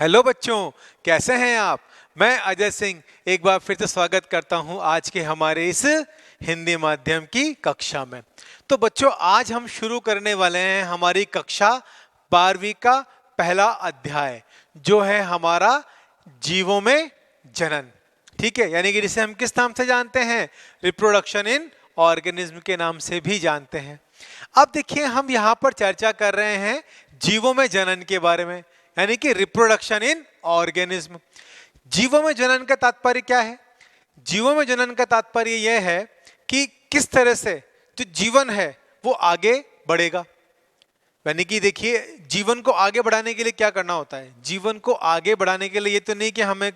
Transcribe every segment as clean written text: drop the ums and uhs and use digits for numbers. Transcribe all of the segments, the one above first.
Hello बच्चों, कैसे हैं आप। मैं अजय सिंह एक बार फिर से स्वागत करता हूं आज के हमारे इस हिंदी माध्यम की कक्षा में। तो बच्चों, आज हम शुरू करने वाले हैं हमारी कक्षा 12वीं का पहला अध्याय, जो है हमारा जीवों में जनन। ठीक है, यानी कि जिसे हम किस नाम से जानते हैं, रिप्रोडक्शन इन ऑर्गेनिज्म के नाम से भी जानते हैं। अब देखिए, हम यहाँ पर चर्चा कर रहे हैं जीवों में जनन के बारे में, यानी कि रिप्रोडक्शन इन ऑर्गेनिज्म। जीवों में जनन का तात्पर्य क्या है? जीवों में जनन का तात्पर्य यह है कि किस तरह से जो जीवन है वो आगे बढ़ेगा। यानी कि देखिए, जीवन को आगे बढ़ाने के लिए क्या करना होता है। जीवन को आगे बढ़ाने के लिए ये तो नहीं कि हमें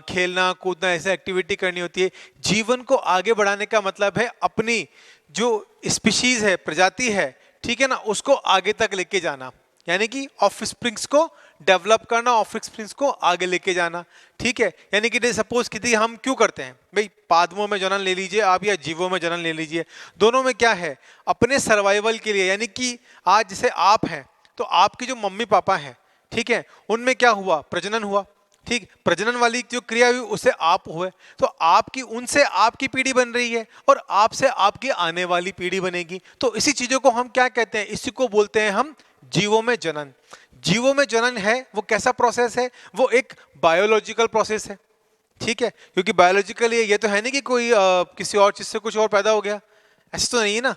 खेलना कूदना ऐसे एक्टिविटी करनी होती है। जीवन को आगे बढ़ाने का मतलब है अपनी जो स्पीशीज है, प्रजाति है, ठीक है ना, उसको आगे तक लेके जाना, यानी कि ऑफस्प्रिंग्स को डेवलप करना, ऑफस्प्रिंग्स को आगे लेके जाना। ठीक है, यानी कि सपोज कि हम क्यों करते हैं भाई, पादमों में जनन ले लीजिए आप या जीवों में जनन ले लीजिए, दोनों में क्या है, अपने सर्वाइवल के लिए। यानी कि आज जैसे आप हैं तो आपकी जो मम्मी पापा हैं, ठीक है, उनमें क्या हुआ, प्रजनन हुआ। ठीक, प्रजनन वाली जो क्रिया हुई उससे आप हुए, तो आपकी उनसे आपकी पीढ़ी बन रही है और आपसे आपकी आने वाली पीढ़ी बनेगी। तो इसी चीजों को हम क्या कहते हैं, इसी को बोलते हैं हम जीवों में जनन। जीवों में जनन है वो कैसा प्रोसेस है, वो एक बायोलॉजिकल प्रोसेस है। ठीक है, क्योंकि बायोलॉजिकली ये तो है नहीं कि कोई किसी और चीज से कुछ और पैदा हो गया, ऐसा तो नहीं है ना।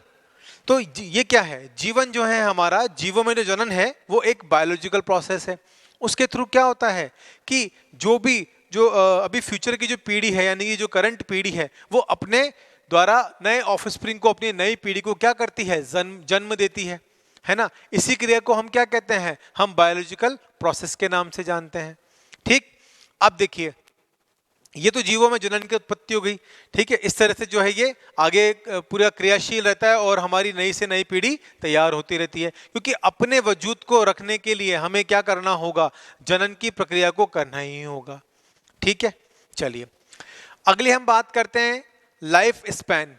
तो ये क्या है, जीवन जो है हमारा, जीवों में जो जनन है वो एक बायोलॉजिकल प्रोसेस है। उसके थ्रू क्या होता है कि जो अभी फ्यूचर की जो पीढ़ी है, यानी कि जो करंट पीढ़ी है, वो अपने द्वारा नए ऑफस्प्रिंग को, अपनी नई पीढ़ी को क्या करती है, जन्म देती है ना। इसी क्रिया को हम क्या कहते हैं, हम बायोलॉजिकल प्रोसेस के नाम से जानते हैं। ठीक, अब देखिए, ये तो जीवों में जनन की उत्पत्ति हो गई। ठीक है, इस तरह से जो है ये आगे पूरा क्रियाशील रहता है और हमारी नई से नई पीढ़ी तैयार होती रहती है, क्योंकि अपने वजूद को रखने के लिए हमें क्या करना होगा, जनन की प्रक्रिया को करना ही होगा। ठीक है, चलिए अगली हम बात करते हैं लाइफ स्पैन,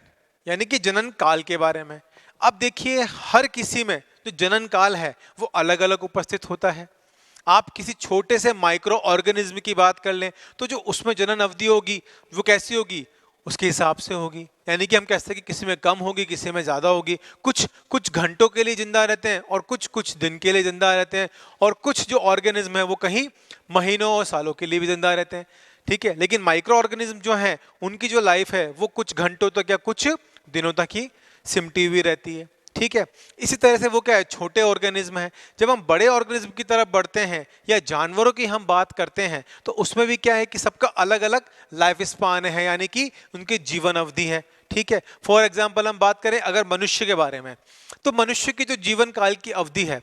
यानी कि जनन काल के बारे में। अब देखिए, हर किसी में जो जनन काल है वो अलग अलग उपस्थित होता है। आप किसी छोटे से माइक्रो ऑर्गेनिज्म की बात कर लें तो जो उसमें जनन अवधि होगी वो कैसी होगी, उसके हिसाब से होगी। यानी कि हम कहते हैं कि किसी में कम होगी, किसी में ज्यादा होगी। कुछ कुछ घंटों के लिए जिंदा रहते हैं और कुछ कुछ दिन के लिए जिंदा रहते हैं, और कुछ जो ऑर्गेनिज्म है वो कहीं महीनों और सालों के लिए भी जिंदा रहते हैं। ठीक है, लेकिन माइक्रो ऑर्गेनिज्म जो है उनकी जो लाइफ है वो कुछ घंटों तक या कुछ दिनों तक ही सिमटी हुई रहती है। ठीक है, इसी तरह से वो क्या है, छोटे ऑर्गेनिज्म है। जब हम बड़े ऑर्गेनिज्म की तरफ बढ़ते हैं या जानवरों की हम बात करते हैं तो उसमें भी क्या है कि सबका अलग अलग लाइफ स्पान है, यानी कि उनकी जीवन अवधि है। ठीक है, फॉर एग्जाम्पल हम बात करें अगर मनुष्य के बारे में, तो मनुष्य की जो जीवन काल की अवधि है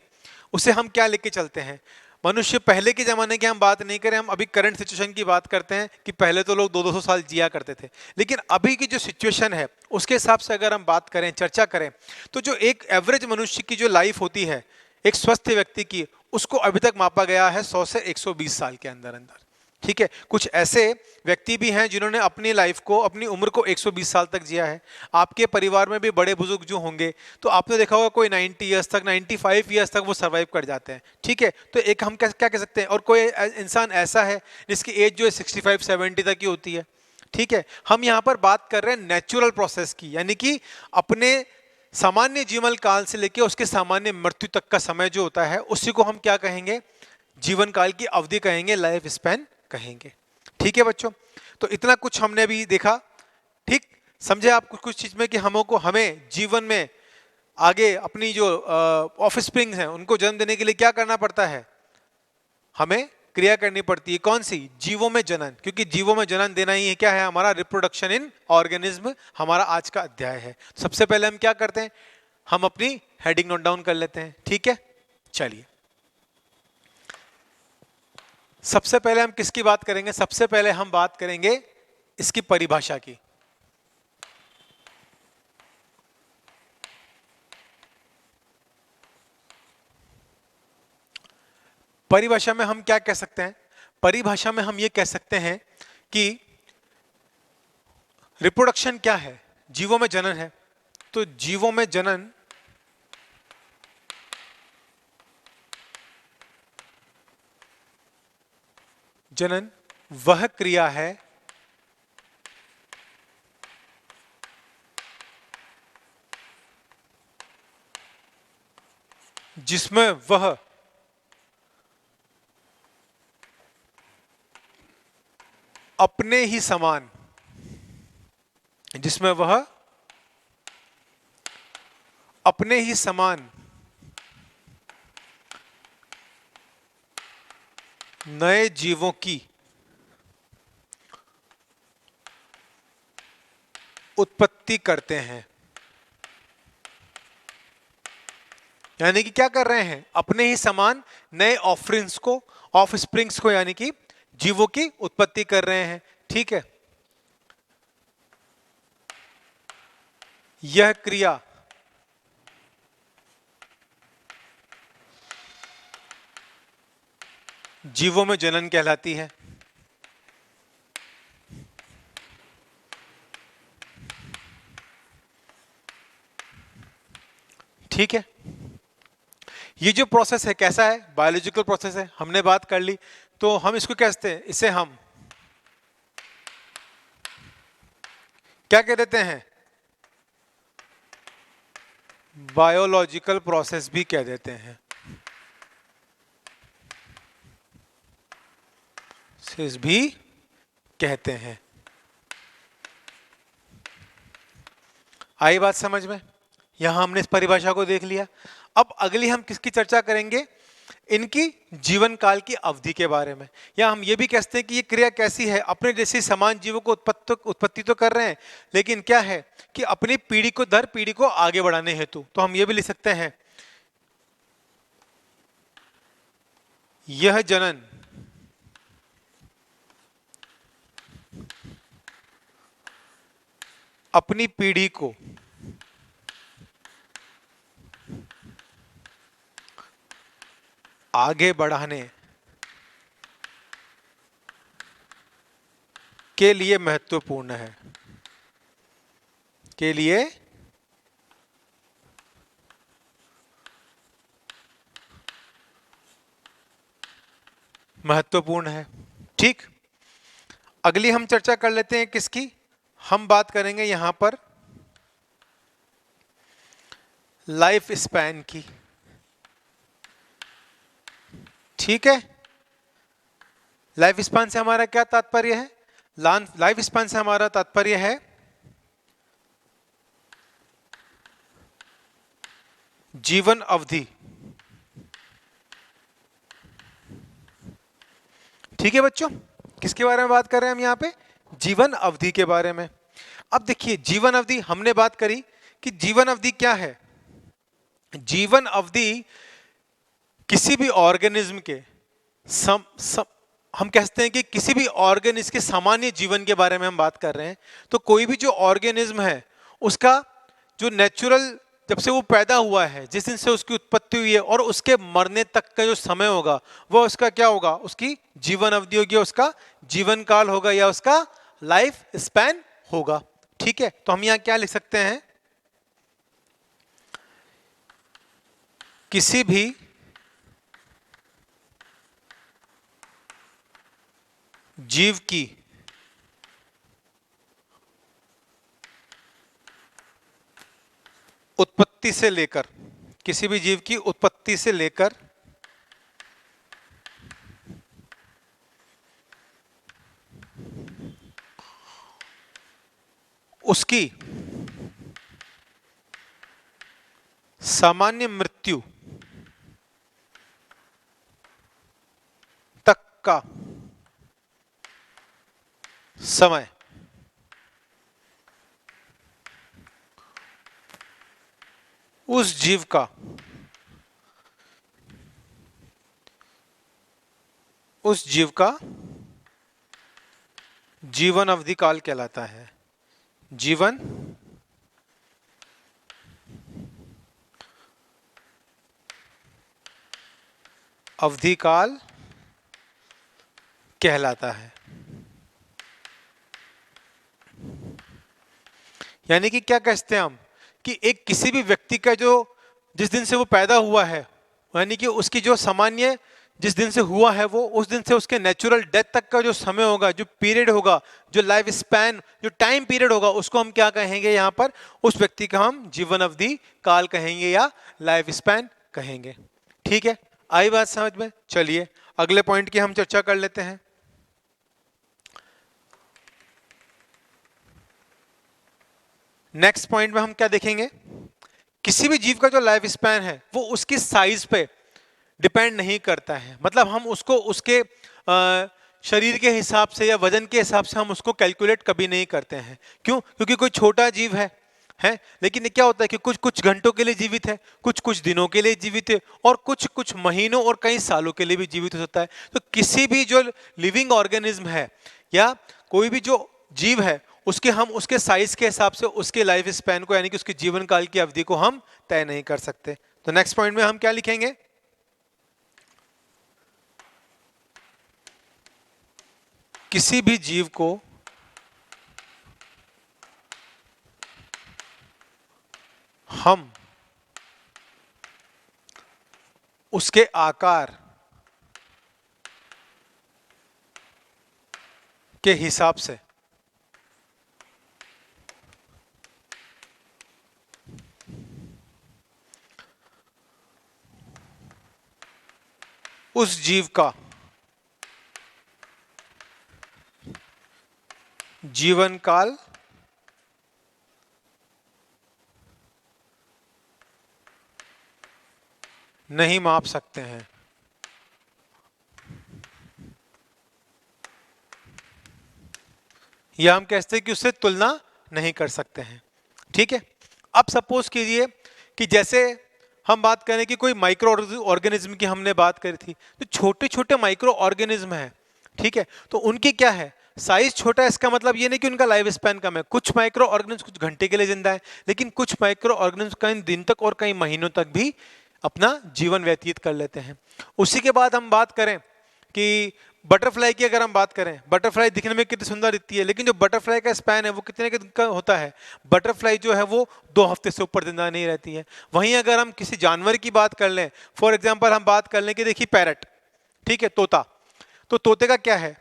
उसे हम क्या लेके चलते हैं। मनुष्य पहले के जमाने की हम बात नहीं करें, हम अभी करंट सिचुएशन की बात करते हैं कि पहले तो लोग 200-200 साल जिया करते थे, लेकिन अभी की जो सिचुएशन है उसके हिसाब से अगर हम बात करें, चर्चा करें, तो जो एक एवरेज मनुष्य की जो लाइफ होती है, एक स्वस्थ व्यक्ति की, उसको अभी तक मापा गया है 100 से 120 साल के अंदर अंदर। ठीक है, कुछ ऐसे व्यक्ति भी हैं जिन्होंने अपनी लाइफ को, अपनी उम्र को 120 साल तक जिया है। आपके परिवार में भी बड़े बुजुर्ग जो होंगे तो आपने देखा होगा कोई 90 ईयर्स तक, 95 ईयर्स तक वो सर्वाइव कर जाते हैं। ठीक है, तो एक हम क्या क्या कह सकते हैं, और कोई इंसान ऐसा है जिसकी एज जो है 65-70 तक की होती है। ठीक है, हम यहाँ पर बात कर रहे हैं नेचुरल प्रोसेस की, यानी कि अपने सामान्य जीवन काल से लेकर उसके सामान्य मृत्यु तक का समय जो होता है उसी को हम क्या कहेंगे, जीवन काल की अवधि कहेंगे, लाइफ स्पैन कहेंगे। ठीक है बच्चों, तो इतना कुछ हमने अभी देखा। ठीक, समझे आप कुछ कुछ चीज में कि हमको, हमें जीवन में आगे अपनी जो ऑफस्प्रिंग्स हैं उनको जन्म देने के लिए क्या करना पड़ता है, हमें क्रिया करनी पड़ती है। कौन सी, जीवों में जनन, क्योंकि जीवों में जन्म देना ही है क्या है हमारा, रिप्रोडक्शन इन ऑर्गेनिज्म हमारा आज का अध्याय है। सबसे पहले हम क्या करते हैं, हम अपनी हेडिंग नोट डाउन कर लेते हैं। ठीक है, चलिए सबसे पहले हम किसकी बात करेंगे, सबसे पहले हम बात करेंगे इसकी परिभाषा की। परिभाषा में हम क्या कह सकते हैं, परिभाषा में हम ये कह सकते हैं कि रिप्रोडक्शन क्या है, जीवों में जनन है। तो जीवों में जनन जनन वह क्रिया है जिसमें वह अपने ही समान, जिसमें वह अपने ही समान नए जीवों की उत्पत्ति करते हैं। यानी कि क्या कर रहे हैं, अपने ही समान नए ऑफरिंग्स को, ऑफ स्प्रिंग्स को, यानी कि जीवों की उत्पत्ति कर रहे हैं। ठीक है, यह क्रिया जीवों में जनन कहलाती है। ठीक है, ये जो प्रोसेस है कैसा है, बायोलॉजिकल प्रोसेस है, हमने बात कर ली। तो हम इसको कहते हैं, इसे हम क्या कह देते हैं, बायोलॉजिकल प्रोसेस भी कह देते हैं, प्रोसेस भी कहते हैं। आई बात समझ में? यहां हमने इस परिभाषा को देख लिया। अब अगली हम किसकी चर्चा करेंगे, इनकी जीवन काल की अवधि के बारे में। या हम ये भी कहते हैं कि ये क्रिया कैसी है, अपने जैसे समान जीवों को उत्पत्ति तो कर रहे हैं, लेकिन क्या है कि अपनी पीढ़ी को दर पीढ़ी को आगे बढ़ाने हेतु। तो हम ये भी लिख सकते हैं, यह जनन अपनी पीढ़ी को आगे बढ़ाने के लिए महत्वपूर्ण है, के लिए महत्वपूर्ण है। ठीक, अगली हम चर्चा कर लेते हैं किसकी, हम बात करेंगे यहां पर लाइफ स्पैन की। ठीक है, लाइफ स्पैन से हमारा क्या तात्पर्य है, लाइफ स्पैन से हमारा तात्पर्य है जीवन अवधि। ठीक है बच्चों, किसके बारे में बात कर रहे हैं हम यहां पे, जीवन अवधि के बारे में। अब देखिए, जीवन अवधि हमने बात करी कि जीवन अवधि क्या है। जीवन अवधि किसी भी ऑर्गेनिज्म के हम कहते हैं कि किसी भी ऑर्गेनिज्म के सामान्य जीवन के बारे में हम बात कर रहे हैं। तो कोई भी जो ऑर्गेनिज्म है उसका जो नेचुरल, जब से वो पैदा हुआ है, जिस दिन से उसकी उत्पत्ति हुई है और उसके मरने तक का जो समय होगा वो उसका क्या होगा, उसकी जीवन अवधि होगी, उसका जीवन काल होगा, या उसका लाइफ स्पैन होगा। ठीक है, तो हम यहां क्या लिख सकते हैं, किसी भी जीव की उत्पत्ति से लेकर, किसी भी जीव की उत्पत्ति से लेकर उसकी सामान्य मृत्यु तक का समय उस जीव का जीवन अवधि काल कहलाता है। जीवन अवधि काल कहलाता है। यानी कि क्या कहते हैं हम कि एक किसी भी व्यक्ति का जो जिस दिन से वो पैदा हुआ है, यानी कि उसकी जो सामान्य जिस दिन से हुआ है वो उस दिन से उसके नेचुरल डेथ तक का जो समय होगा, जो पीरियड होगा, जो लाइफ स्पैन, जो टाइम पीरियड होगा, उसको हम क्या कहेंगे? यहाँ पर उस व्यक्ति का हम जीवन अवधि काल कहेंगे या लाइफ स्पैन कहेंगे। ठीक है, आई बात समझ में? चलिए अगले पॉइंट की हम चर्चा कर लेते हैं। नेक्स्ट पॉइंट में हम क्या देखेंगे? किसी भी जीव का जो लाइफ स्पैन है वो उसकी साइज पे डिपेंड नहीं करता है। मतलब हम उसको उसके शरीर के हिसाब से या वजन के हिसाब से हम उसको कैलकुलेट कभी नहीं करते हैं। क्यों? क्योंकि कोई छोटा जीव है, लेकिन क्या होता है कि कुछ कुछ घंटों के लिए जीवित है, कुछ कुछ दिनों के लिए जीवित है, और कुछ कुछ महीनों और कई सालों के लिए भी जीवित हो सकता है। तो किसी भी जो लिविंग ऑर्गेनिज्म है या कोई भी जो जीव है, उसके हम उसके साइज के हिसाब से उसके लाइफ स्पैन को यानी कि उसके जीवन काल की अवधि को हम तय नहीं कर सकते। तो नेक्स्ट पॉइंट में हम क्या लिखेंगे? किसी भी जीव को हम उसके आकार के हिसाब से उस जीव का जीवन काल नहीं माप सकते हैं। या हम कहते हैं कि उससे तुलना नहीं कर सकते हैं। ठीक है, अब सपोज कीजिए कि जैसे हम बात करें कि कोई माइक्रो ऑर्गेनिज्म की हमने बात करी थी, तो छोटे छोटे माइक्रो ऑर्गेनिज्म है। ठीक है, तो उनकी क्या है? साइज छोटा है। इसका मतलब ये नहीं कि उनका लाइफ स्पैन कम है। कुछ माइक्रो ऑर्गेनिज्म कुछ घंटे के लिए जिंदा है, लेकिन कुछ माइक्रो ऑर्गेनिज्म कई दिन तक और कई महीनों तक भी अपना जीवन व्यतीत कर लेते हैं। उसी के बाद हम बात करें कि बटरफ्लाई की अगर हम बात करें, बटरफ्लाई दिखने में कितनी सुंदर दिखती है, लेकिन जो बटरफ्लाई का स्पैन है वो कितने का होता है? बटरफ्लाई जो है वो 2 हफ्ते से ऊपर जिंदा नहीं रहती है। वहीं अगर हम किसी जानवर की बात कर लें, फॉर एग्जाम्पल हम बात कर लें कि देखिए पैरट, ठीक है, तोता, तो तोते का क्या है?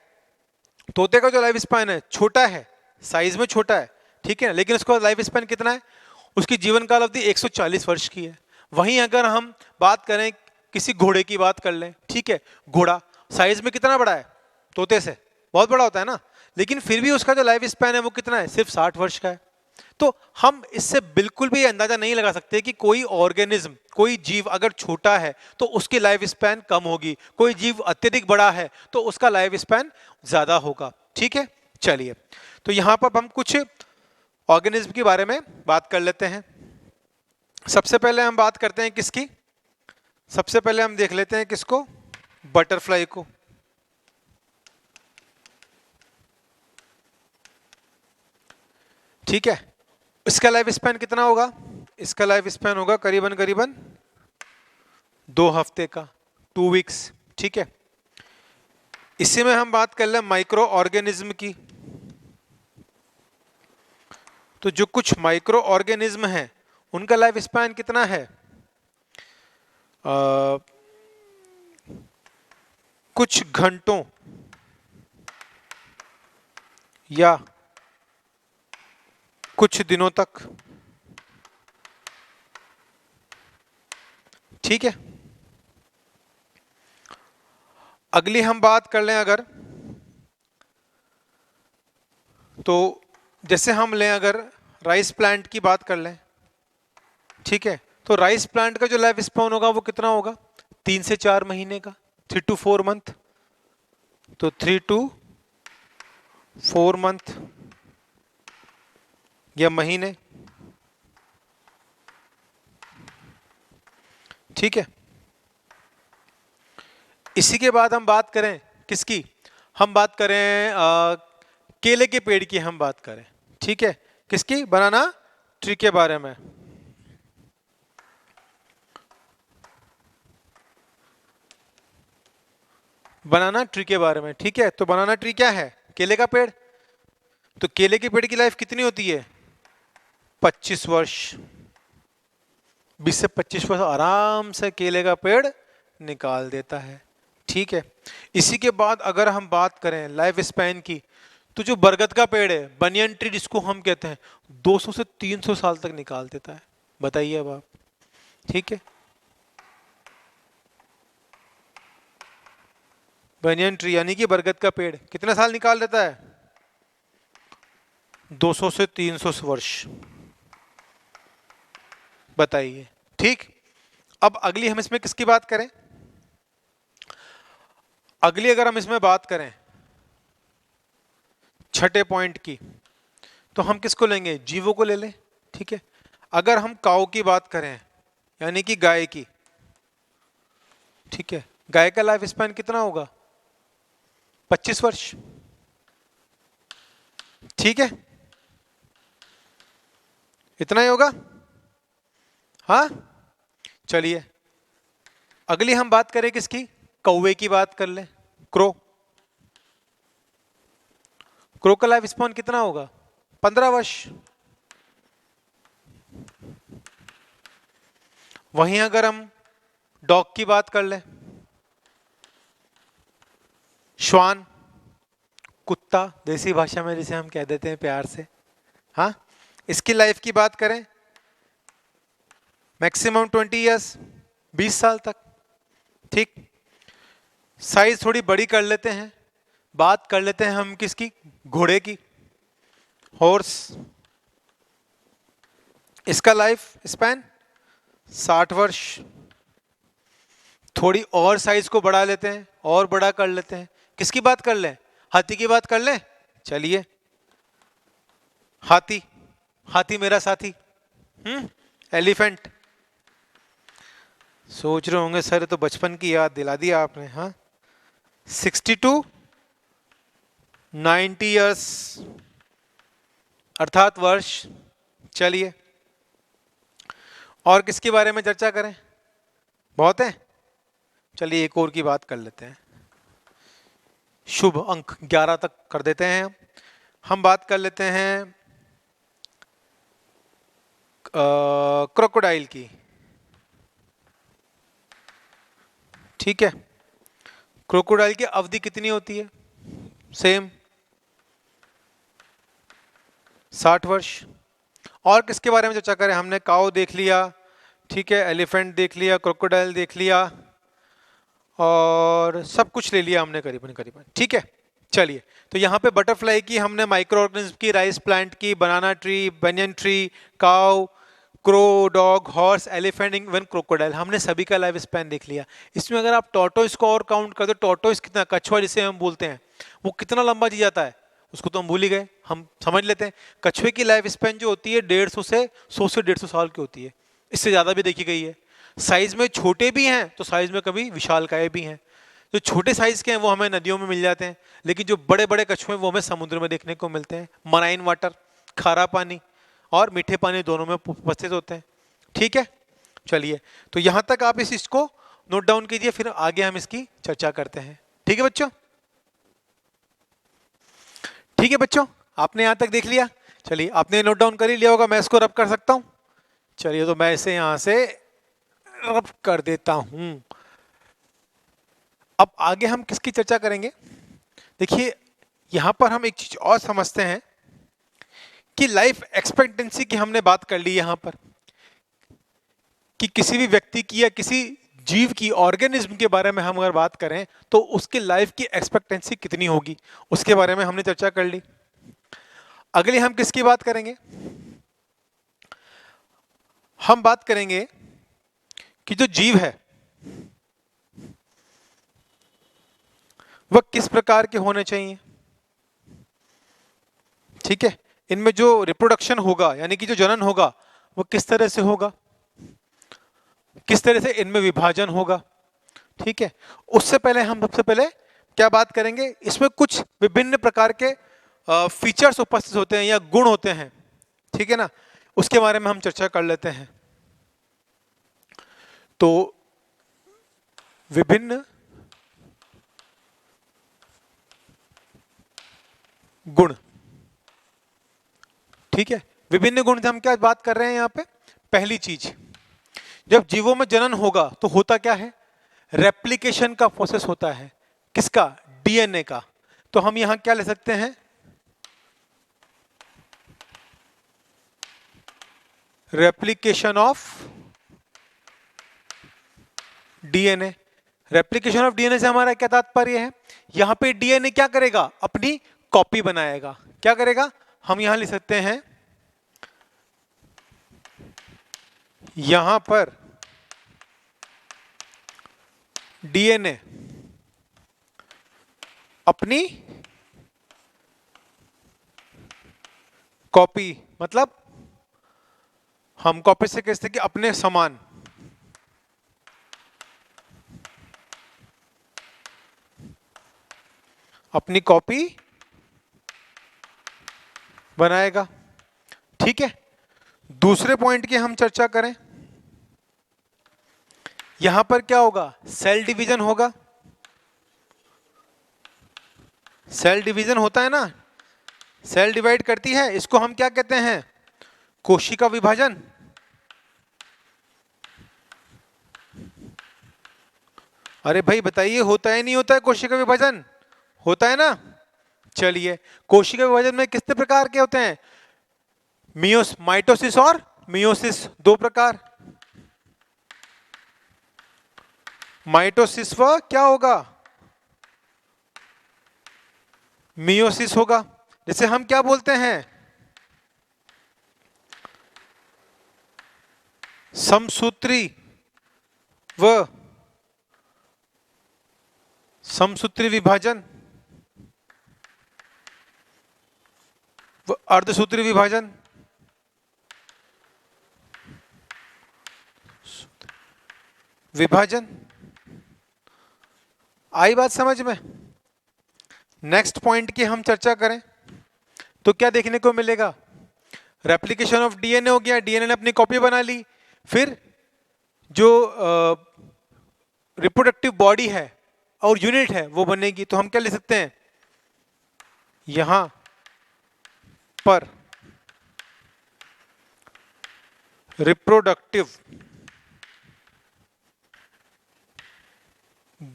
तोते का जो लाइफ स्पैन है छोटा है, साइज में छोटा है, ठीक है, लेकिन उसका लाइफ स्पैन कितना है? उसकी जीवन काल अवधि 140 वर्ष की है। वहीं अगर हम बात करें किसी घोड़े की बात कर लें, ठीक है, घोड़ा साइज में कितना बड़ा है? तोते से बहुत बड़ा होता है ना, लेकिन फिर भी उसका जो लाइफ स्पैन है वो कितना है? सिर्फ 60 वर्ष का है। तो हम इससे बिल्कुल भी अंदाजा नहीं लगा सकते कि कोई ऑर्गेनिज्म, कोई जीव अगर छोटा है तो उसकी लाइफ स्पैन कम होगी, कोई जीव अत्यधिक बड़ा है तो उसका लाइफ स्पैन ज्यादा होगा। ठीक है, चलिए तो यहां पर हम कुछ ऑर्गेनिज्म के बारे में बात कर लेते हैं। सबसे पहले हम बात करते हैं किसकी? सबसे पहले हम देख लेते हैं किसको? बटरफ्लाई को। ठीक है, इसका लाइफ स्पैन कितना होगा? इसका लाइफ स्पैन होगा करीबन करीबन 2 हफ्ते का, 2 वीक्स। ठीक है, इसी में हम बात कर ले माइक्रो ऑर्गेनिज्म की, तो जो कुछ माइक्रो ऑर्गेनिज्म हैं उनका लाइफ स्पैन कितना है? कुछ घंटों या कुछ दिनों तक। ठीक है, अगली हम बात कर लें अगर, तो जैसे हम लें अगर राइस प्लांट की बात कर लें, ठीक है, तो राइस प्लांट का जो लाइफ स्पैन होगा वो कितना होगा? 3 से 4 महीने का, 3 to 4 मंथ। तो 3 to 4 मंथ या महीने। ठीक है, इसी के बाद हम बात करें किसकी? हम बात करें केले के पेड़ की हम बात करें। ठीक है, किसकी? बनाना ट्री के बारे में। बनाना ट्री के बारे में। ठीक है, तो बनाना ट्री क्या है? केले का पेड़। तो केले के पेड़ की लाइफ कितनी होती है? 25 वर्ष। 20 से 25 वर्ष आराम से केले का पेड़ निकाल देता है। ठीक है। इसी के बाद अगर हम बात करें लाइफ स्पैन की, तो जो बरगद का पेड़ है, बनियन ट्री जिसको हम कहते हैं, 200 से 300 साल तक निकाल देता है। बताइए अब आप। ठीक है, बनियन ट्री यानी कि बरगद का पेड़ कितना साल निकाल देता है? 200 से 300 वर्ष। बताइए। ठीक। अब अगली हम इसमें किसकी बात करें? अगली अगर हम इसमें बात करें छठे पॉइंट की, तो हम किसको लेंगे? जीवों को ले लें। ठीक है। अगर हम काऊ की बात करें यानी कि गाय की, ठीक है, गाय का लाइफ स्पैन कितना होगा? 25 वर्ष। ठीक है, इतना ही होगा। हाँ, चलिए अगली हम बात करें किसकी? कौवे की बात कर लें। क्रो। क्रो का लाइफ स्पैन कितना होगा? 15 वर्ष। वहीं अगर हम डॉग की बात कर लें, श्वान, कुत्ता देसी भाषा में जिसे हम कह देते हैं प्यार से, हाँ, इसकी लाइफ की बात करें, मैक्सिमम 20 ईयर्स, 20 साल तक। ठीक। साइज थोड़ी बड़ी कर लेते हैं, बात कर लेते हैं हम किसकी? घोड़े की, हॉर्स। इसका लाइफ स्पैन 60 वर्ष। थोड़ी और साइज को बढ़ा लेते हैं, और बड़ा कर लेते हैं। किसकी बात कर लें? हाथी की बात कर लें। चलिए, हाथी, हाथी मेरा साथी। एलिफेंट। सोच रहे होंगे सर तो बचपन की याद दिला दी आपने। हाँ, 60 टू 90 ईयर्स अर्थात वर्ष। चलिए, और किसके बारे में चर्चा करें? बहुत है। चलिए एक और की बात कर लेते हैं। शुभ अंक 11 तक कर देते हैं। हम बात कर लेते हैं क्रोकोडाइल की। ठीक है, क्रोकोडाइल की अवधि कितनी होती है? सेम 60 वर्ष। और किसके बारे में चर्चा करें? हमने काऊ देख लिया, ठीक है, एलिफेंट देख लिया, क्रोकोडाइल देख लिया, और सब कुछ ले लिया हमने करीबन करीबन। ठीक है। चलिए, तो यहाँ पे बटरफ्लाई की, हमने माइक्रो ऑर्गेनिज्म की, राइस प्लांट की, banana tree, banyan tree, cow, crow, dog, horse, elephant, even crocodile, हमने सभी का लाइफ स्पैन देख लिया। इसमें अगर आप टॉर्टोइस को और काउंट कर दो, टॉर्टोइस कितना, कछुआ जिसे हम बोलते हैं, वो कितना लंबा जी जाता है उसको तो हम भूल ही गए। हम समझ लेते हैं कछुए की लाइफ स्पैन जो होती है 150 से 100 से 150 साल की होती है। इससे ज्यादा भी देखी गई है। साइज में छोटे भी हैं तो साइज में कभी विशालकाय भी हैं। जो छोटे साइज के हैं वो हमें नदियों में मिल जाते हैं, लेकिन जो बड़े बड़े कछुए वो हमें समुद्र में देखने को मिलते हैं। मराइन वाटर, खारा पानी और मीठे पानी दोनों में उपस्थित होते हैं। ठीक है। चलिए, तो यहां तक आप इस चीज को नोट डाउन कीजिए, फिर आगे हम इसकी चर्चा करते हैं। ठीक है बच्चों? ठीक है बच्चों, आपने यहां तक देख लिया। चलिए, आपने नोट डाउन कर ही लिया होगा, मैं इसको रब कर सकता हूं। चलिए, तो मैं इसे यहां से रब कर देता हूं। अब आगे हम किसकी चर्चा करेंगे? देखिए, यहां पर हम एक चीज और समझते हैं कि लाइफ एक्सपेक्टेंसी की हमने बात कर ली यहां पर, कि किसी भी व्यक्ति की या किसी जीव की, ऑर्गेनिज्म के बारे में हम अगर बात करें तो उसकी लाइफ की एक्सपेक्टेंसी कितनी होगी, उसके बारे में हमने चर्चा कर ली। अगली हम किसकी बात करेंगे? हम बात करेंगे कि जो जीव है वह किस प्रकार के होने चाहिए। ठीक है, इनमें जो रिप्रोडक्शन होगा यानी कि जो जनन होगा वो किस तरह से होगा, किस तरह से इनमें विभाजन होगा। ठीक है, उससे पहले हम सबसे पहले क्या बात करेंगे? इसमें कुछ विभिन्न प्रकार के फीचर्स उपस्थित होते हैं या गुण होते हैं, ठीक है ना, उसके बारे में हम चर्चा कर लेते हैं। तो विभिन्न गुण, ठीक है, विभिन्न गुण से हम क्या बात कर रहे हैं यहां पे? पहली चीज, जब जीवों में जनन होगा तो होता क्या है? रेप्लिकेशन का प्रोसेस होता है। किसका? डीएनए का। तो हम यहां क्या ले सकते हैं? Replication of DNA. Replication of DNA से हमारा क्या तात्पर्य है? यहां पे डीएनए क्या करेगा? अपनी कॉपी बनाएगा। क्या करेगा? हम यहां लिख सकते हैं, यहां पर डीएनए अपनी कॉपी, मतलब हम कॉपी से कहते हैं कि अपने समान अपनी कॉपी बनाएगा। ठीक है। दूसरे पॉइंट की हम चर्चा करें, यहां पर क्या होगा? सेल डिवीजन होगा। सेल डिवीजन होता है ना, सेल डिवाइड करती है, इसको हम क्या कहते हैं? कोशिका विभाजन। अरे भाई बताइए, होता है नहीं होता है कोशिका विभाजन? होता है ना। चलिए, कोशिका विभाजन में कितने प्रकार के होते हैं? माइटोसिस और मियोसिस, दो प्रकार। माइटोसिस व क्या होगा? मियोसिस होगा। जैसे हम क्या बोलते हैं? समसूत्री व समसूत्री विभाजन व अर्धसूत्री विभाजन। विभाजन आई बात समझ में? नेक्स्ट पॉइंट की हम चर्चा करें तो क्या देखने को मिलेगा? रेप्लिकेशन ऑफ डीएनए हो गया, डीएनए ने अपनी कॉपी बना ली। फिर जो रिप्रोडक्टिव बॉडी है और यूनिट है वो बनेगी। तो हम क्या ले सकते हैं? यहां पर रिप्रोडक्टिव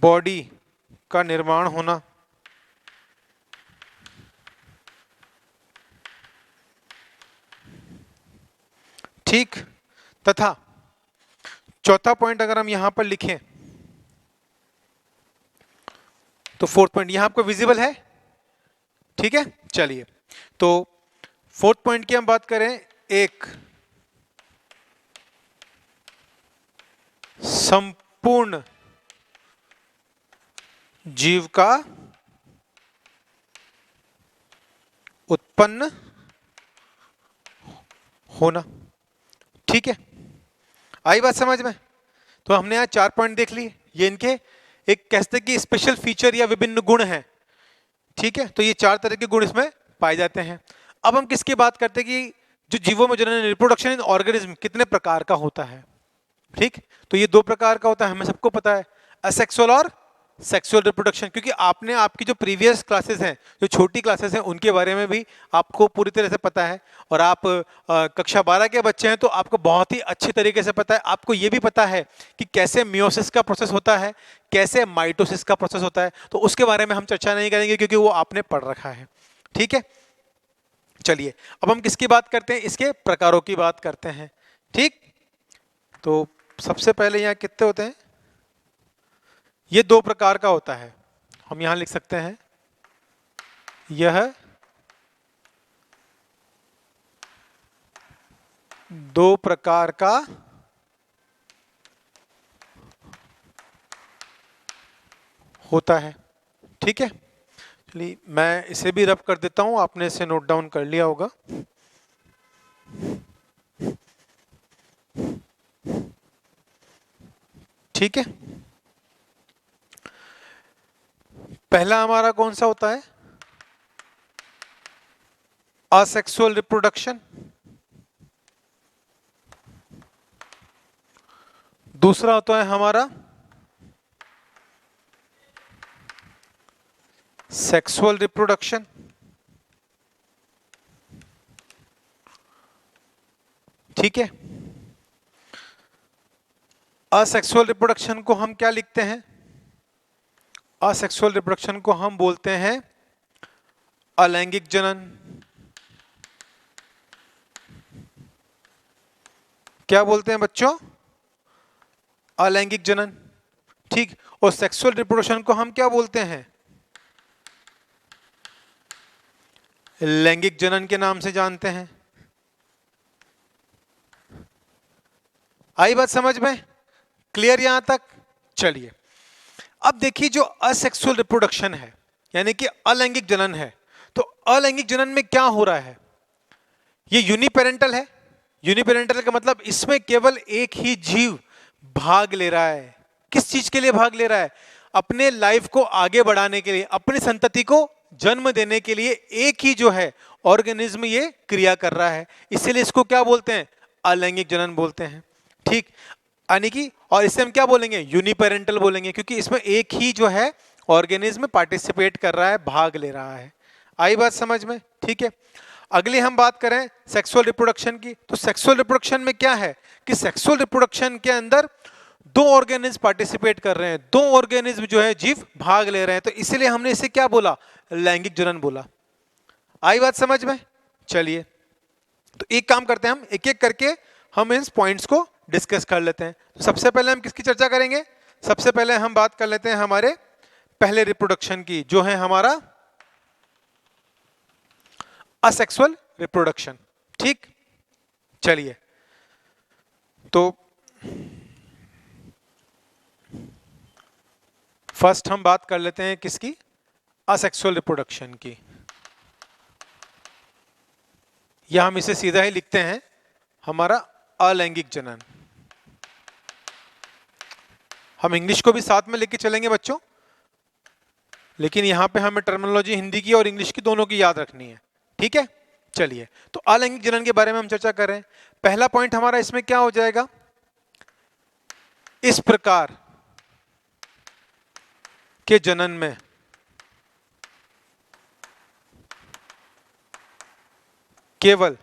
बॉडी का निर्माण होना। ठीक। तथा चौथा पॉइंट अगर हम यहां पर लिखें तो फोर्थ पॉइंट यहां आपको विजिबल है? ठीक है। चलिए, तो फोर्थ पॉइंट की हम बात करें, एक संपूर्ण जीव का उत्पन्न होना। ठीक है, आई बात समझ में? तो हमने यहाँ 4 पॉइंट देख लिए, ये इनके एक कहते कि स्पेशल फीचर या विभिन्न गुण हैं। ठीक है, तो ये 4 तरह के गुण इसमें पाए जाते हैं। अब हम किसकी बात करते हैं कि जो जीवों में जनन रिप्रोडक्शन इन ऑर्गेनिज्म कितने प्रकार का होता है? ठीक, तो ये 2 प्रकार का होता है, हमें सबको पता है, असेक्सुअल और सेक्सुअल रिप्रोडक्शन। क्योंकि आपने आपकी जो प्रीवियस क्लासेस हैं, जो छोटी क्लासेस हैं, उनके बारे में भी आपको पूरी तरह से पता है। और आप कक्षा 12 के बच्चे हैं तो आपको बहुत ही अच्छी तरीके से पता है। आपको ये भी पता है कि कैसे मियोसिस का प्रोसेस होता है, कैसे माइटोसिस का प्रोसेस होता है। तो उसके बारे में हम चर्चा नहीं करेंगे क्योंकि वो आपने पढ़ रखा है। ठीक है, चलिए अब हम किसकी बात करते हैं? इसके प्रकारों की बात करते हैं। ठीक, तो सबसे पहले यहाँ कितने होते हैं? ये 2 प्रकार का होता है। हम यहां लिख सकते हैं, यह 2 प्रकार का होता है। ठीक है, चलिए मैं इसे भी रब कर देता हूं, आपने इसे नोट डाउन कर लिया होगा। ठीक है, पहला हमारा कौन सा होता है? Asexual reproduction. दूसरा होता है हमारा सेक्सुअल रिप्रोडक्शन। ठीक है, असेक्सुअल रिप्रोडक्शन को हम क्या लिखते हैं? असेक्सुअल रिप्रोडक्शन को हम बोलते हैं अलैंगिक जनन। क्या बोलते हैं बच्चों? अलैंगिक जनन। ठीक। और सेक्सुअल रिप्रोडक्शन को हम क्या बोलते हैं? लैंगिक जनन के नाम से जानते हैं। आई बात समझ में? क्लियर यहां तक? चलिए अब देखिए, जो असेक्सुअल रिप्रोडक्शन है यानी कि अलैंगिक जनन है, तो अलैंगिक जनन में क्या हो रहा है? ये यूनिपेरेंटल है। यूनिपेरेंटल का मतलब इसमें केवल एक ही जीव भाग ले रहा है। किस चीज के लिए भाग ले रहा है? अपने लाइफ को आगे बढ़ाने के लिए, अपनी संतति को जन्म देने के लिए एक ही जो है ऑर्गेनिज्म ये क्रिया कर रहा है। इसीलिए इसको क्या बोलते हैं? अलैंगिक जनन बोलते हैं। ठीक। यानी कि, और इसे हम क्या बोलेंगे? यूनिपेरेंटल बोलेंगे, क्योंकि इसमें एक ही जो है ऑर्गेनिज्म पार्टिसिपेट कर रहा है, भाग ले रहा है। आई बात समझ में? ठीक है। अगली हम बात करें सेक्सुअल रिप्रोडक्शन की, तो सेक्सुअल रिप्रोडक्शन में क्या है कि सेक्सुअल रिप्रोडक्शन के अंदर दो ऑर्गेनिज्म पार्टिसिपेट कर रहे हैं, दो ऑर्गेनिज्म जो है जीव भाग ले रहे हैं, तो इसीलिए हमने इसे क्या बोला? लैंगिक जनन बोला। आई बात समझ में? चलिए तो एक काम करते हैं, हम एक एक करके हम इन पॉइंट्स को डिस्कस कर लेते हैं। तो सबसे पहले हम किसकी चर्चा करेंगे? सबसे पहले हम बात कर लेते हैं हमारे पहले रिप्रोडक्शन की, जो है हमारा असेक्सुअल रिप्रोडक्शन। ठीक। चलिए तो फर्स्ट हम बात कर लेते हैं किसकी? असेक्सुअल रिप्रोडक्शन की। या हम इसे सीधा ही लिखते हैं हमारा अलैंगिक जनन। हम इंग्लिश को भी साथ में लेके चलेंगे बच्चों, लेकिन यहां पे हमें टर्मिनोलॉजी हिंदी की और इंग्लिश की दोनों की याद रखनी है। ठीक है। चलिए तो अलैंगिक जनन के बारे में हम चर्चा कर रहे हैं। पहला पॉइंट हमारा इसमें क्या हो जाएगा? इस प्रकार के जनन में केवल,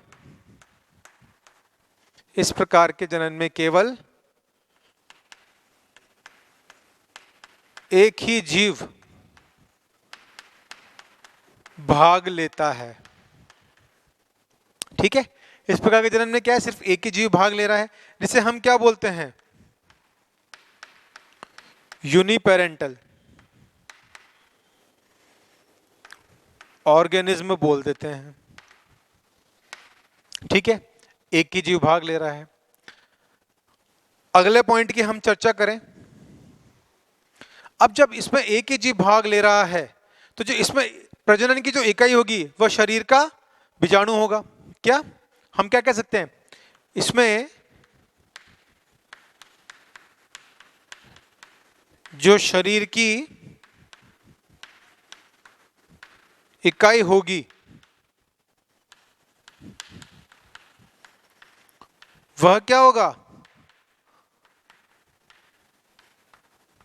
इस प्रकार के जनन में केवल एक ही जीव भाग लेता है। ठीक है। इस प्रकार के जनन में क्या है? सिर्फ एक ही जीव भाग ले रहा है, जिसे हम क्या बोलते हैं? यूनिपेरेंटल ऑर्गेनिज्म बोल देते हैं। ठीक है। एक ही जीव भाग ले रहा है। अगले पॉइंट की हम चर्चा करें। अब जब इसमें एक ही जीव भाग ले रहा है, तो जो इसमें प्रजनन की जो इकाई होगी वह शरीर का बीजाणु होगा। क्या हम क्या कह सकते हैं? इसमें जो शरीर की इकाई होगी वह क्या होगा?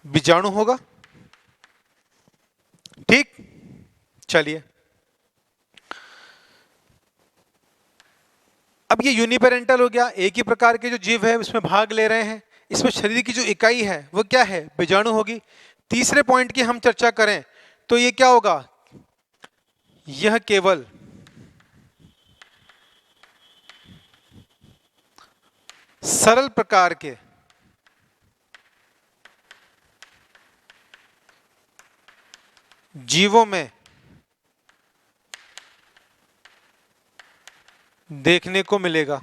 बीजाणु होगा। ठीक। चलिए अब ये यूनिपेरेंटल हो गया, एक ही प्रकार के जो जीव है उसमें भाग ले रहे हैं। इसमें शरीर की जो इकाई है वो क्या है? बीजाणु होगी। तीसरे पॉइंट की हम चर्चा करें तो ये क्या होगा? यह केवल सरल प्रकार के जीवों में देखने को मिलेगा।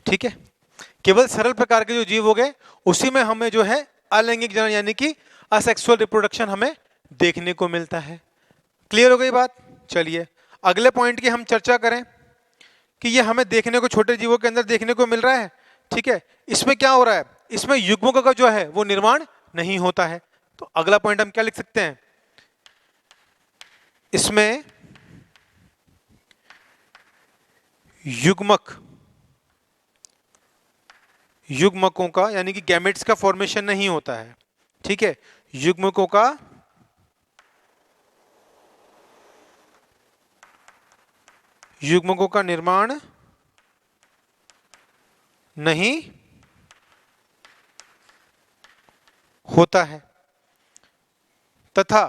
ठीक है। केवल सरल प्रकार के जो जीव हो गए उसी में हमें जो है अलैंगिक जनन यानी कि असेक्सुअल रिप्रोडक्शन हमें देखने को मिलता है। क्लियर हो गई बात? चलिए अगले पॉइंट की हम चर्चा करें कि ये हमें देखने को छोटे जीवों के अंदर देखने को मिल रहा है। ठीक है। इसमें क्या हो रहा है? इसमें युग्मकों का जो है वो निर्माण नहीं होता है। तो अगला पॉइंट हम क्या लिख सकते हैं? इसमें युग्मकों का यानी कि गैमेट्स का फॉर्मेशन नहीं होता है। ठीक है। युग्मकों का निर्माण नहीं होता है तथा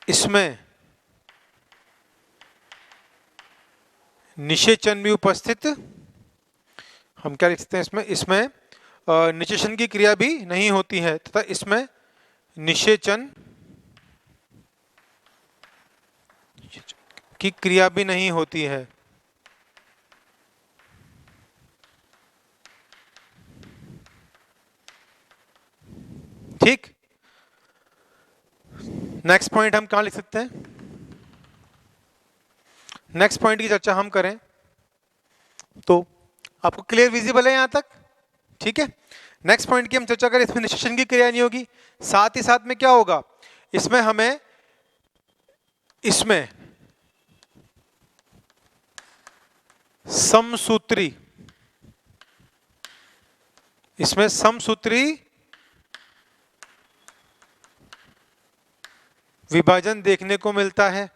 इसमें निषेचन भी उपस्थित, हम क्या लिख सकते हैं इसमें, इसमें निषेचन की क्रिया भी नहीं होती है तथा इसमें निषेचन की क्रिया भी नहीं होती है। ठीक, नेक्स्ट पॉइंट हम कहां लिख सकते हैं, नेक्स्ट पॉइंट की चर्चा हम करें तो आपको क्लियर विजिबल है यहां तक? ठीक है, नेक्स्ट पॉइंट की हम चर्चा करें, इसमें निषेचन की क्रिया नहीं होगी, साथ ही साथ में क्या होगा, इसमें हमें इसमें समसूत्री, इसमें समसूत्री विभाजन देखने को मिलता है।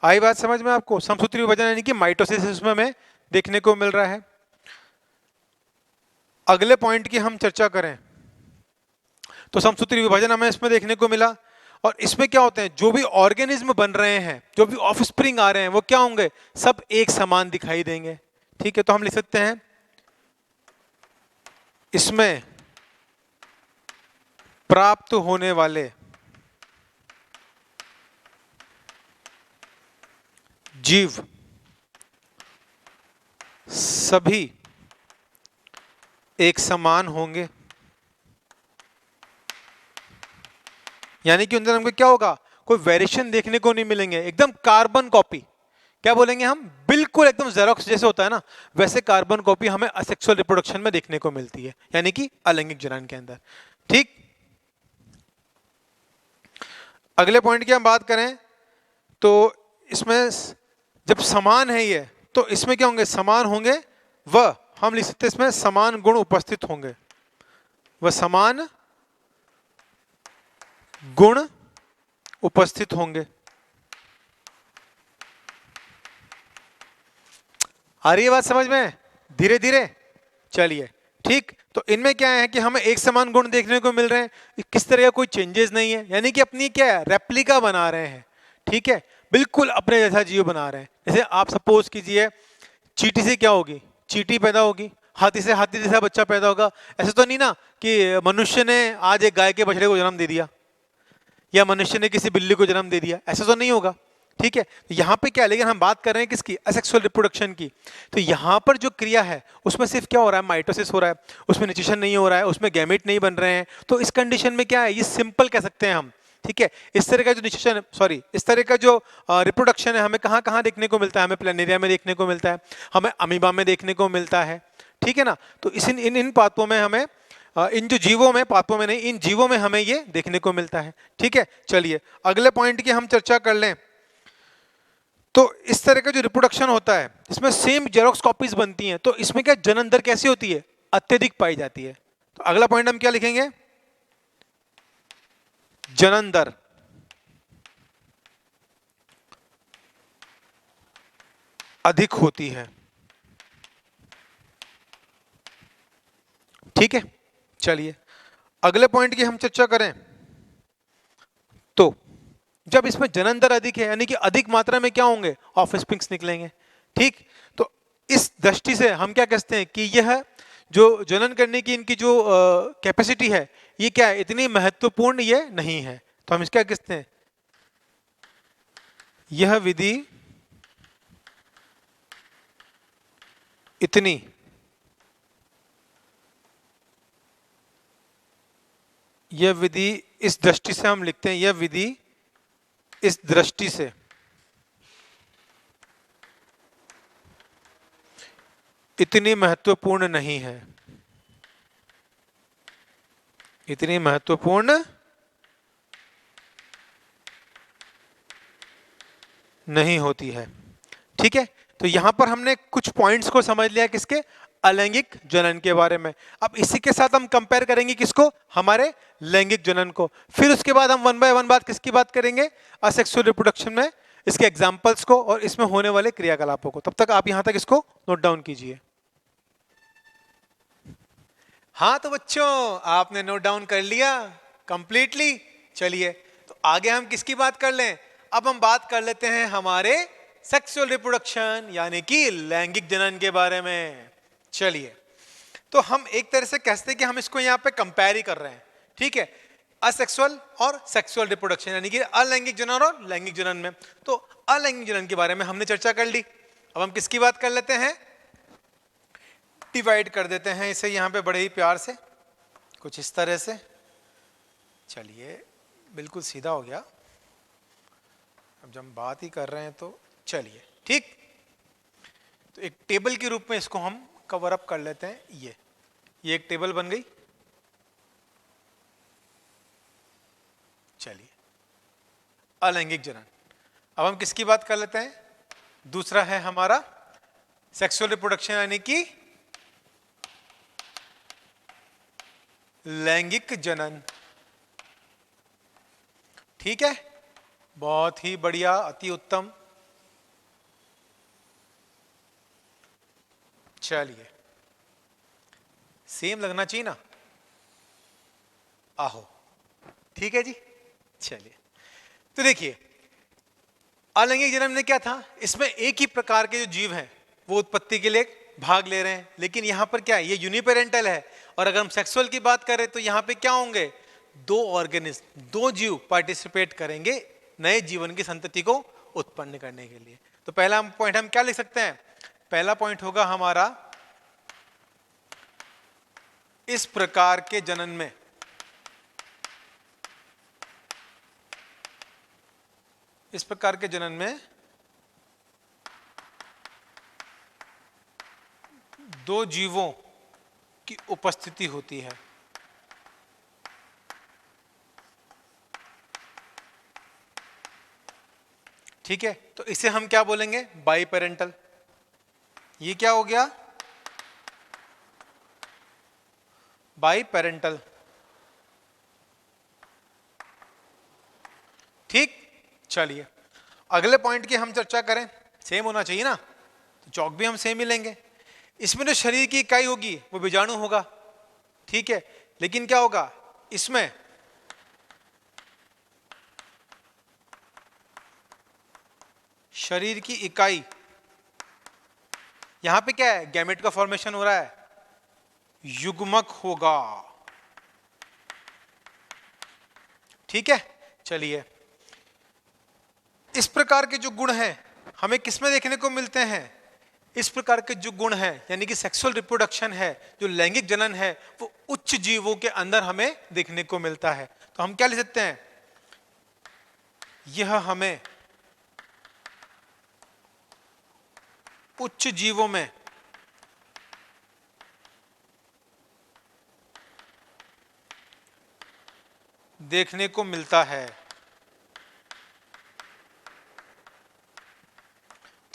आई बात समझ में आपको? समसूत्री विभाजन यानी कि माइटोसिस इसमें हमें देखने को मिल रहा है। अगले पॉइंट की हम चर्चा करें तो समसूत्री विभाजन हमें इसमें देखने को मिला, और इसमें क्या होते हैं, जो भी ऑर्गेनिज्म बन रहे हैं, जो भी ऑफस्प्रिंग आ रहे हैं, वो क्या होंगे, सब एक समान दिखाई देंगे। ठीक है, तो हम लिख सकते हैं इसमें प्राप्त होने वाले जीव सभी एक समान होंगे, यानी कि उनके अंदर हमको क्या होगा, कोई वेरिएशन देखने को नहीं मिलेंगे, एकदम कार्बन कॉपी, क्या बोलेंगे हम, बिल्कुल एकदम जेरोक्स जैसे होता है ना, वैसे कार्बन कॉपी हमें असेक्सुअल रिप्रोडक्शन में देखने को मिलती है, यानी कि अलैंगिक जनन के अंदर। ठीक, अगले पॉइंट की हम बात करें तो इसमें जब समान है ये, तो इसमें क्या होंगे, समान होंगे व हम लिख सकते हैं इसमें समान गुण उपस्थित होंगे, वह समान गुण उपस्थित होंगे। आ रही है बात समझ में? धीरे धीरे चलिए। ठीक, तो इनमें क्या है कि हमें एक समान गुण देखने को मिल रहे हैं, किस तरह का कोई चेंजेस नहीं है, यानी कि अपनी क्या है, रेप्लिका बना रहे हैं। ठीक है, बिल्कुल अपने जैसा जीव बना रहे हैं। जैसे आप सपोज कीजिए, चींटी से क्या होगी, चींटी पैदा होगी, हाथी से हाथी जैसा बच्चा पैदा होगा। ऐसा तो नहीं ना कि मनुष्य ने आज एक गाय के बछड़े को जन्म दे दिया या मनुष्य ने किसी बिल्ली को जन्म दे दिया, ऐसा तो नहीं होगा। ठीक है, यहाँ पे क्या है, लेकिन हम बात कर रहे हैं किसकी, असेक्सुअल रिप्रोडक्शन की। तो यहाँ पर जो क्रिया है उसमें सिर्फ क्या हो रहा है, माइटोसिस हो रहा है, उसमें निषेचन नहीं हो रहा है, उसमें गैमेट नहीं बन रहे हैं। तो इस कंडीशन में क्या है, ये सिंपल कह सकते हैं हम। ठीक है, इस तरह का जो निषेचन, सॉरी, इस तरह का जो रिप्रोडक्शन है हमें कहाँ कहाँ देखने को मिलता है, हमें प्लेनेरिया में देखने को मिलता है, हमें अमीबा में देखने को मिलता है। ठीक है ना, तो इस इन पात्रों में हमें, इन जो जीवों में, पात्रों में नहीं, इन जीवों में हमें ये देखने को मिलता है। ठीक है, चलिए अगले पॉइंट की हम चर्चा कर लें। तो इस तरह का जो रिप्रोडक्शन होता है, इसमें सेम जेरोक्स कॉपीज बनती हैं, तो इसमें क्या जनन दर कैसी होती है, अत्यधिक पाई जाती है। तो अगला पॉइंट हम क्या लिखेंगे, जनन दर अधिक होती है। ठीक है, चलिए अगले पॉइंट की हम चर्चा करें तो जब इसमें जनन दर अधिक है, यानी कि अधिक मात्रा में क्या होंगे, ऑफस्प्रिंग्स निकलेंगे। ठीक, तो इस दृष्टि से हम क्या कहते हैं कि यह जो जनन करने की इनकी जो कैपेसिटी है, ये क्या है, इतनी महत्वपूर्ण ये नहीं है। तो हम इसका कहते हैं, यह विधि इतनी यह विधि इस दृष्टि से हम लिखते हैं, यह विधि इस दृष्टि से इतनी महत्वपूर्ण नहीं है, इतनी महत्वपूर्ण नहीं होती है। ठीक है, तो यहां पर हमने कुछ पॉइंट्स को समझ लिया, किसके, अलैंगिक जनन के बारे में। अब इसी के साथ हम कंपेयर करेंगे किसको, हमारे लैंगिक जनन को। फिर उसके बाद हम वन बाय वन बात किसकी बात करेंगे, असेक्सुअल रिप्रोडक्शन में इसके एग्जाम्पल्स को और इसमें होने वाले क्रियाकलापों को। तब तक आप यहां तक इसको नोट डाउन कीजिए। हाँ तो बच्चों, आपने नोट डाउन कर लिया कंप्लीटली। चलिए तो आगे हम किसकी बात कर लें, अब हम बात कर लेते हैं हमारे सेक्सुअल रिप्रोडक्शन यानी कि लैंगिक जनन के बारे में। चलिए तो हम एक तरह से कहते हैं कि हम इसको यहाँ पे कंपेयर ही कर रहे हैं, ठीक है, असेक्सुअल और सेक्सुअल रिप्रोडक्शन यानी कि अलैंगिक जनन और लैंगिक जनन में। तो अलैंगिक जनन के बारे में हमने चर्चा कर ली, अब हम किसकी बात कर लेते हैं, डिवाइड कर देते हैं इसे यहाँ पे बड़े ही प्यार से कुछ इस तरह से। चलिए बिल्कुल सीधा हो गया, अब जब हम बात ही कर रहे हैं तो चलिए ठीक। तो एक टेबल के रूप में इसको हम कवर अप कर लेते हैं। ये एक टेबल बन गई। चलिए अलैंगिक जनन, अब हम किसकी बात कर लेते हैं, दूसरा है हमारा सेक्सुअल रिप्रोडक्शन यानी कि लैंगिक जनन। ठीक है, बहुत ही बढ़िया, अति उत्तम। चलिए सेम लगना चाहिए ना, आहो ठीक है जी। चलिए तो देखिए अलैंगिक जनन में क्या था, इसमें एक ही प्रकार के जो जीव हैं वो उत्पत्ति के लिए भाग ले रहे हैं, लेकिन यहां पर क्या है, ये यूनिपेरेंटल है। और अगर हम सेक्सुअल की बात करें तो यहां पे क्या होंगे, दो ऑर्गेनिज्म, दो जीव पार्टिसिपेट करेंगे नए जीवन की संतति को उत्पन्न करने के लिए। तो पहला पॉइंट हम क्या लिख सकते हैं, पहला पॉइंट होगा हमारा इस प्रकार के जनन में इस प्रकार के जनन में दो जीवों की उपस्थिति होती है। ठीक है, तो इसे हम क्या बोलेंगे, बाई पेरेंटल। ये क्या हो गया, बाई पेरेंटल। ठीक, चलिए अगले पॉइंट की हम चर्चा करें। सेम होना चाहिए ना, तो चौक भी हम सेम ही लेंगे। इसमें जो शरीर की इकाई होगी वो बीजाणु होगा, ठीक है, लेकिन क्या होगा इसमें शरीर की इकाई, यहां पे क्या है, गैमेट का फॉर्मेशन हो रहा है, युग्मक होगा। ठीक है, चलिए इस प्रकार के जो गुण हैं हमें किसमें देखने को मिलते हैं, इस प्रकार के जो गुण हैं यानी कि सेक्सुअल रिप्रोडक्शन है, जो लैंगिक जनन है, वो उच्च जीवों के अंदर हमें देखने को मिलता है। तो हम क्या लिख सकते हैं, यह हमें उच्च जीवों में देखने को मिलता है।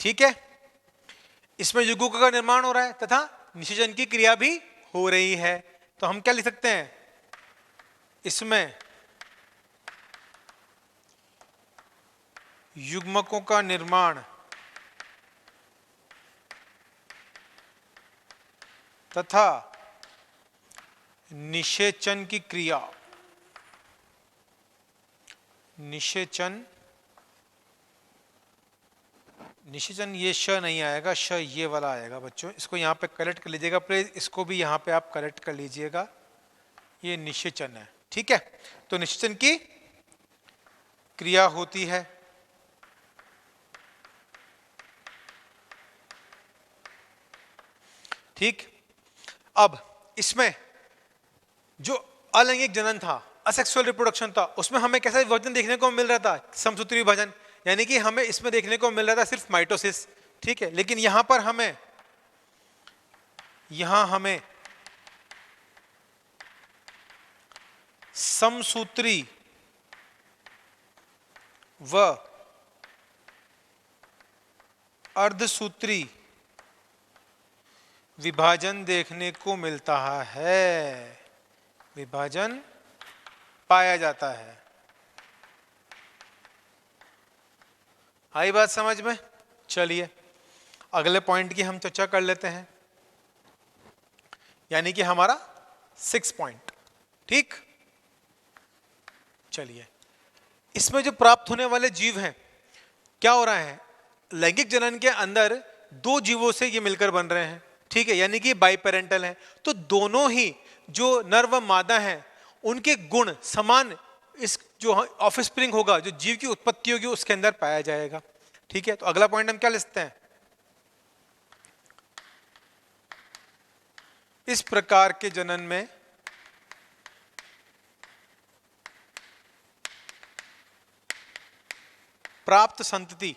ठीक है, इसमें युग्मकों का निर्माण हो रहा है तथा निषेचन की क्रिया भी हो रही है। तो हम क्या लिख सकते हैं, इसमें युग्मकों का निर्माण तथा निषेचन की क्रिया, निषेचन ये श नहीं आएगा, श ये वाला आएगा बच्चों, इसको यहाँ पे करेक्ट कर लीजिएगा प्लीज, इसको भी यहाँ पे आप करेक्ट कर लीजिएगा, ये निषेचन है। ठीक है, तो निषेचन की क्रिया होती है। ठीक, अब इसमें जो अलैंगिक जनन था, असेक्सुअल रिप्रोडक्शन था, उसमें हमें कैसा विभाजन देखने को मिल रहा था, समसूत्री विभाजन, यानी कि हमें इसमें देखने को मिल रहा था सिर्फ माइटोसिस। ठीक है, लेकिन यहां पर हमें समसूत्री व अर्धसूत्री विभाजन देखने को मिलता है, विभाजन पाया जाता है। आई बात समझ में? चलिए अगले पॉइंट की हम चर्चा कर लेते हैं, यानी कि हमारा 6 पॉइंट। ठीक, चलिए इसमें जो प्राप्त होने वाले जीव हैं, क्या हो रहा है, लैंगिक जनन के अंदर दो जीवों से ये मिलकर बन रहे हैं। ठीक है, यानी कि बाइपेरेंटल है, तो दोनों ही जो नर व मादा हैं उनके गुण समान इस जो ऑफस्प्रिंग होगा, जो जीव की उत्पत्ति होगी, उसके अंदर पाया जाएगा। ठीक है, तो अगला पॉइंट हम क्या लिखते हैं, इस प्रकार के जनन में प्राप्त संतति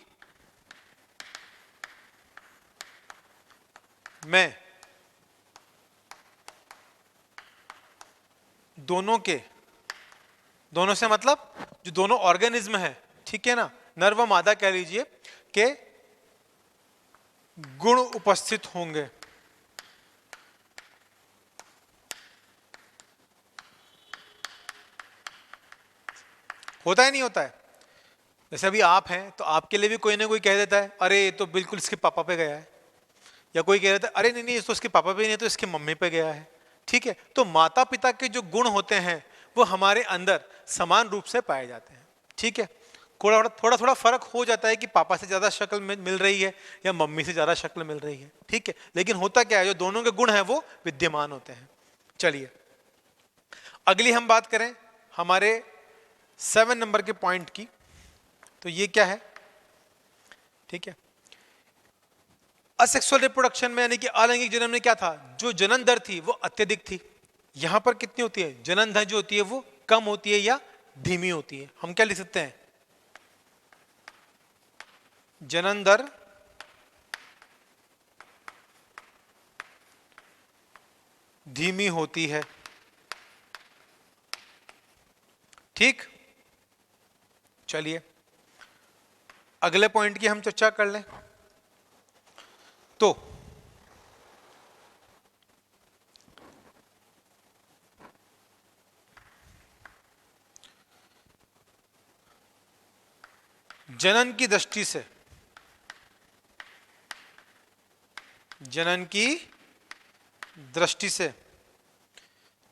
में दोनों से मतलब जो दोनों ऑर्गेनिज्म है, ठीक है ना, नर व मादा कह लीजिए, के गुण उपस्थित होंगे। होता है नहीं होता है? जैसे अभी आप हैं तो आपके लिए भी कोई ना कोई कह देता है अरे ये तो बिल्कुल इसके पापा पे गया है, या कोई कह देता है अरे नहीं नहीं तो इसके पापा पे नहीं तो इसके मम्मी पे गया है। ठीक है, तो माता पिता के जो गुण होते हैं वो हमारे अंदर समान रूप से पाए जाते हैं। ठीक है, थोड़ा थोड़ा फर्क हो जाता है कि पापा से ज्यादा शक्ल मिल रही है या मम्मी से ज्यादा शक्ल मिल रही है। ठीक है, लेकिन होता क्या है, जो दोनों के गुण हैं वो विद्यमान होते हैं। चलिए अगली हम बात करें हमारे 7 नंबर के पॉइंट की, तो ये क्या है, ठीक है, असेक्सुअल रिप्रोडक्शन में यानी कि अलैंगिक जन्म में क्या था, जो जनन दर थी वो अत्यधिक थी। यहां पर कितनी होती है, जनन दर जो होती है वो कम होती है या धीमी होती है। हम क्या लिख सकते हैं, जनन दर धीमी होती है। ठीक, चलिए अगले पॉइंट की हम चर्चा कर लें। तो जनन की दृष्टि से, जनन की दृष्टि से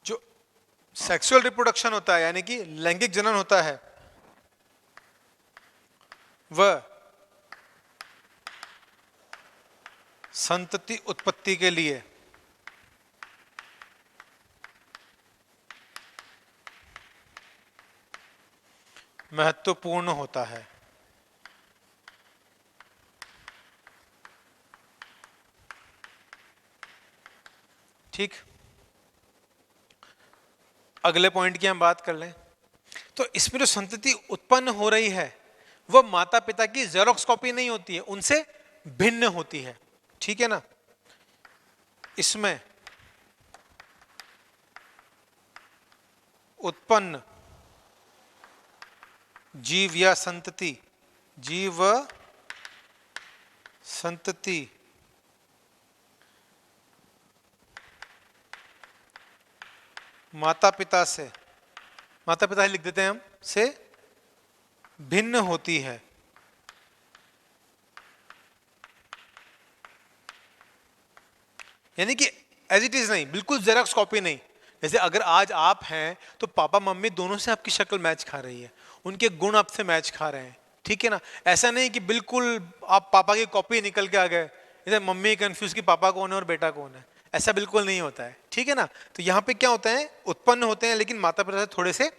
जो सेक्सुअल रिप्रोडक्शन होता है यानी कि लैंगिक जनन होता है वह संतति उत्पत्ति के लिए महत्वपूर्ण होता है। ठीक, अगले पॉइंट की हम बात कर लें। तो इसमें जो संतति उत्पन्न हो रही है वह माता पिता की जेरोक्स कॉपी नहीं होती है, उनसे भिन्न होती है। ठीक है ना, इसमें उत्पन्न जीव या संतति, जीव व संतति माता पिता से, माता पिता लिख देते हैं हम, से भिन्न होती है। यानी कि एज इट इज नहीं, बिल्कुल जेरॉक्स कॉपी नहीं। जैसे अगर आज आप हैं तो पापा मम्मी दोनों से आपकी शक्ल मैच खा रही है, उनके गुण आपसे मैच खा रहे हैं। ठीक है ना, ऐसा नहीं कि बिल्कुल आप पापा की कॉपी निकल के आ गए, जैसे मम्मी कंफ्यूज कि पापा कौन है और बेटा कौन है, ऐसा बिल्कुल नहीं होता है। ठीक है ना, तो यहाँ पे क्या होता है, उत्पन्न होते हैं लेकिन माता पिता से थोड़े से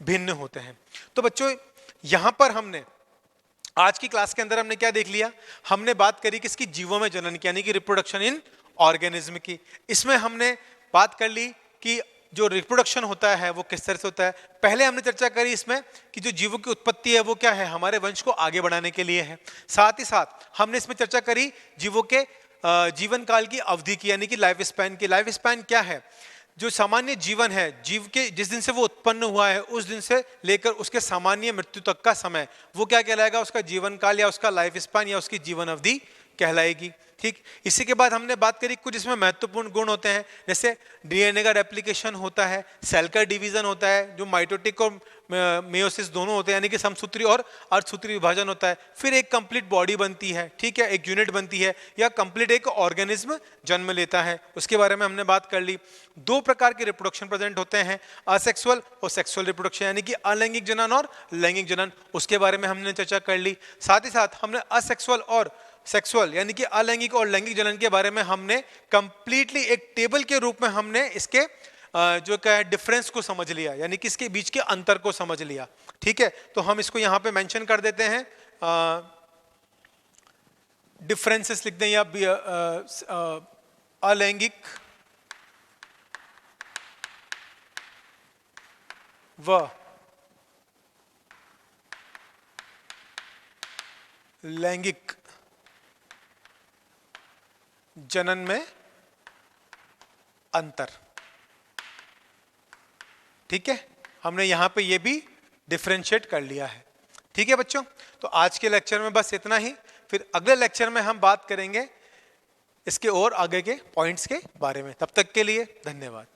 भिन्न होते हैं। तो बच्चों यहाँ पर हमने आज की क्लास के अंदर हमने क्या देख लिया, हमने बात करी किसकी, जीवों में जनन की, यानी कि रिप्रोडक्शन इन ऑर्गेनिज्म की। इसमें हमने बात कर ली कि जो रिप्रोडक्शन होता है वो किस तरह से होता है। पहले हमने चर्चा करी इसमें कि जो जीवों की उत्पत्ति है वो क्या है, हमारे वंश को आगे बढ़ाने के लिए है। साथ ही साथ हमने इसमें चर्चा करी जीवों के जीवन काल की अवधि की, यानी कि लाइफ स्पैन की। लाइफ स्पैन क्या है, जो सामान्य जीवन है, जीव के जिस दिन से वो उत्पन्न हुआ है उस दिन से लेकर उसके सामान्य मृत्यु तक का समय, वो क्या कहलाएगा, उसका जीवन काल या उसका लाइफ स्पैन या उसकी जीवन अवधि कहलाएगी। ठीक, इसी के बाद हमने बात करी कुछ इसमें महत्वपूर्ण गुण होते हैं, जैसे डीएनए का रेप्लिकेशन होता है, सेल का डिवीजन होता है, जो माइटोटिक और मेयोसिस दोनों होते हैं, यानी कि समसूत्री और अर्धसूत्री विभाजन होता है, फिर एक कंप्लीट बॉडी बनती है, ठीक है, एक यूनिट बनती है, या कंप्लीट एक ऑर्गेनिज्म जन्म लेता है, उसके बारे में हमने बात कर ली। दो प्रकार के रिप्रोडक्शन प्रेजेंट होते हैं, असेक्सुअल और सेक्सुअल रिप्रोडक्शन, यानी कि अलैंगिक जनन और लैंगिक जनन, उसके बारे में हमने चर्चा कर ली। साथ ही साथ हमने असेक्सुअल और सेक्सुअल यानी कि अलैंगिक और लैंगिक जनन के बारे में हमने कंप्लीटली एक टेबल के रूप में हमने इसके जो क्या है डिफरेंस को समझ लिया, यानी कि इसके बीच के अंतर को समझ लिया। ठीक है, तो हम इसको यहां पे मेंशन कर देते हैं, डिफरेंसेस लिख दें, या अलैंगिक व लैंगिक जनन में अंतर। ठीक है, हमने यहां पे ये भी डिफरेंशिएट कर लिया है। ठीक है बच्चों, तो आज के लेक्चर में बस इतना ही, फिर अगले लेक्चर में हम बात करेंगे इसके और आगे के पॉइंट्स के बारे में। तब तक के लिए धन्यवाद।